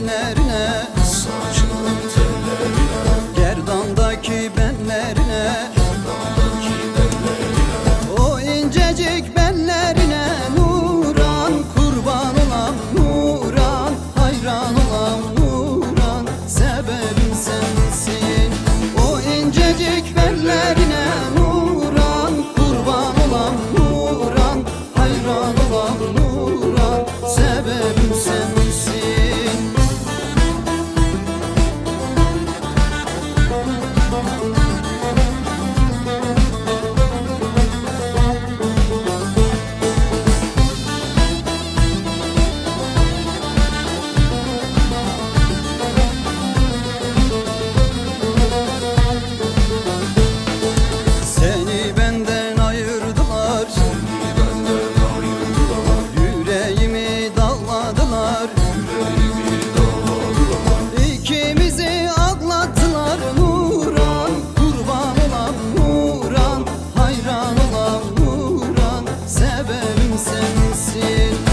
benlerine, saçının tellerine, gerdandaki benlerine, gerdandaki bellerine, o incecik benlerine Nuran kurban olam Nuran, hayran olam Nuran, sebebim sensin. O incecik benlerine Nuran kurban olam Nuran, hayran olam Nuran, sebebim sensin. Seni benden ayırdılar, seni benden ayırdılar, yüreğimi dağladılar, yüreğimi dağladılar, İkimizi ağlattılar. Nuran kurban olam Nuran, hayran olam Nuran, sebebim sensin.